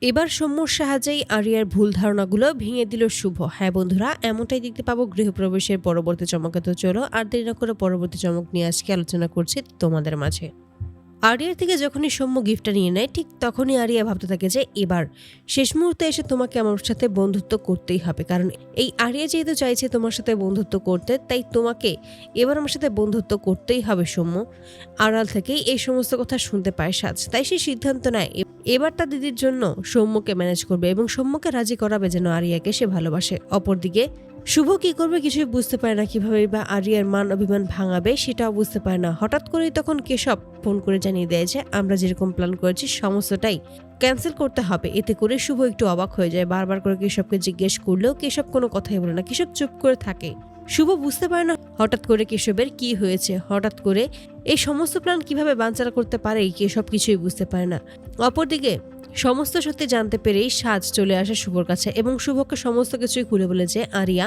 এবার সৌম্যর সাহায্যেই আরিয়ার ভুল ধারণাগুলো ভেঙে দিল শুভ। হ্যাঁ বন্ধুরা, এমনটাই দেখতে পাবো গৃহপ্রবেশের পরবর্তী চমকে। তো চলো আর দেরি না করে পরবর্তী চমক নিয়ে আজকে আলোচনা করছি তোমাদের মাঝে। আরিয়ার থেকে যখনই সৌম্য গিফটটা নিয়ে নেয়, ঠিক তখনই আরিয়া ভাবতে থাকে যে এবার শেষ মুহূর্তে এসে তোমাকে আমার সাথে বন্ধুত্ব করতেই হবে, কারণ এই আরিয়া যেহেতু চাইছে তোমার সাথে বন্ধুত্ব করতে, তাই তোমাকে এবার আমার সাথে বন্ধুত্ব করতেই হবে সৌম্য। আড়াল থেকেই এই সমস্ত কথা শুনতে পায় সাজ, তাই সে সিদ্ধান্ত নেয় এবার তার দিদির জন্য সৌম্যকে ম্যানেজ করবে এবং সৌম্যকে রাজি করাবে যেন আরিয়াকে সে ভালোবাসে। অপরদিকে শুভ কি করবে কিছুই বুঝতে পারে না, কিভাবে বা আরিয়ার মান অভিমান ভাঙাবে সেটাও বুঝতে পারে না। হঠাৎ করেই তখন কেশব ফোন করে জানিয়ে দেয় যে আমরা যেরকম প্ল্যান করেছি সমস্তটাই ক্যান্সেল করতে হবে। এতে করে শুভ একটু অবাক হয়ে যায়। বারবার করে কেশবকে জিজ্ঞেস করলেও কেশব কোনো কথাই বলে না, কেশব চুপ করে থাকে। শুভ বুঝতে পারে না হঠাৎ করে কেশবের কি হয়েছে, হঠাৎ করে এই সমস্ত প্ল্যান কিভাবে বানচাল করতে পারে, কেশব কিছুই বুঝতে পারে না। অপরদিকে সমস্ত সত্যি জানতে পেরেই সাজ চলে আসে শুভর কাছে এবং শুভকে সমস্ত কিছুই খুলে বলে যে আরিয়া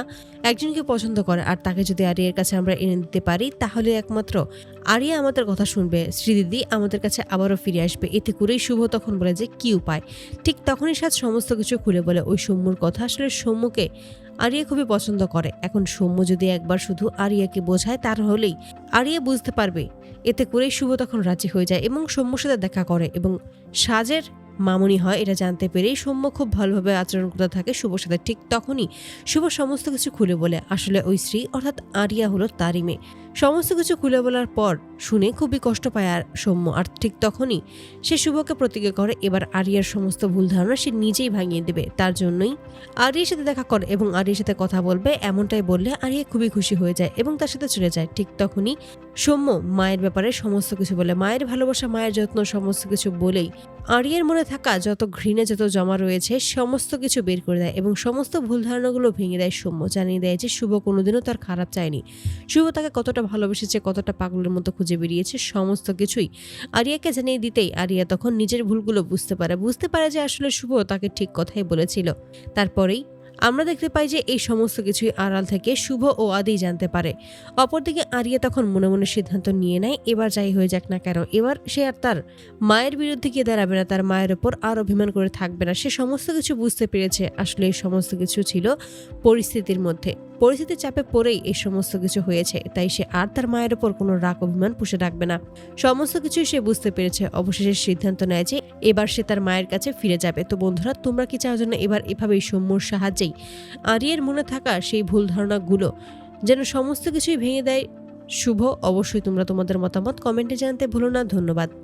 একজনকে পছন্দ করে, আর তাকে যদি আরিয়ার কাছে আমরা এনে দিতে পারি তাহলে একমাত্র আরিয়া আমাদের কথা শুনবে, শ্রীদিদি আমাদের কাছে আবারও ফিরে আসবে। এতে করেই শুভ তখন বলে যে কি উপায়। ঠিক তখনই সাজ সমস্ত কিছু খুলে বলে ওই সৌম্যর কথা। আসলে সৌম্যকে আরিয়া খুবই পছন্দ করে। এখন সৌম্য যদি একবার শুধু আরিয়াকে বোঝায় তাহলেই আরিয়া বুঝতে পারবে। এতে করেই শুভ তখন রাজি হয়ে যায় এবং সৌম্যর সাথে দেখা করে এবং সাজের মামুনি হয় এটা জানতে পেরেই সৌম্য খুব ভালোভাবে আচরণ করতে থাকে শুভর সাথে। ঠিক তখনই শুভ সমস্ত কিছু খুলে বলে আসলে ওই স্ত্রী অর্থাৎ আরিয়া হলো তারই মেয়ে। সমস্ত কিছু খুলে বলার পর শুনে খুবই কষ্ট পায় আর সৌম্য। আর ঠিক তখনই সে শুভকে প্রতিজ্ঞা করে এবার আরিয়ার সমস্ত ভুল ধারণা সে নিজেই ভাঙিয়ে দেবে। তার জন্যই আরিয়ার সাথে দেখা করে এবং আরিয়ার সাথে কথা বলবে, এমনটাই বললে আরিয়া খুবই খুশি হয়ে যায় এবং তার সাথে চলে যায়। ঠিক তখনই সৌম্য মায়ের ব্যাপারে সমস্ত কিছু বলে, মায়ের ভালোবাসা মায়ের যত্ন সমস্ত কিছু বলেই আরিয়ার মনে থাকা যত ঘৃণা যত জমা রয়েছে সমস্ত কিছু বের করে দেয় এবং সমস্ত ভুল ধারণাগুলো ভেঙে দেয় সৌম্য। জানিয়ে দেয় যে শুভ কোনোদিনও তার খারাপ চায়নি, শুভ তাকে কতটা ভালোবেসেছে, কতটা পাগলের মতো খুঁজে বেরিয়েছে, সমস্ত কিছুই আরিয়াকে জানিয়ে দিতেই আরিয়া তখন নিজের ভুলগুলো বুঝতে পারে যে আসলে শুভ তাকে ঠিক কথাই বলেছিল। তারপরেই আমরা দেখতে পাই যে এই সমস্ত কিছুই আড়াল থেকে শুভ ও আদি জানতে পারে। অপরদিকে আরিয়া তখন মনে মনে সিদ্ধান্ত নিয়ে নেয় এবার যাই হয়ে যাক না কেন এবার সে আর তার মায়ের বিরুদ্ধে গিয়ে দাঁড়াবে না, তার মায়ের ওপর আর অভিমান করে থাকবে না। সে সমস্ত কিছু বুঝতে পেরেছে আসলে এই সমস্ত কিছু ছিল পরিস্থিতির মধ্যে, পরিস্থিতির চাপে পড়েই এই সমস্ত কিছু হয়েছে। তাই সে আর তার মায়ের ওপর কোনো রাগ অভিমান পুষে রাখবে না। সমস্ত কিছুই সে বুঝতে পেরেছে। অবশেষে সিদ্ধান্ত নেয় যে এবার সে তার মায়ের কাছে ফিরে যাবে। তো বন্ধুরা, তোমরা কি চাও যেন এবার এভাবেই সৌম্যর সাহায্যেই আরিয়ার মনে থাকা সেই ভুল ধারণাগুলো যেন সমস্ত কিছুই ভেঙে দেয় শুভ? অবশ্যই তোমরা তোমাদের মতামত কমেন্টে জানাতে ভুলো না। ধন্যবাদ।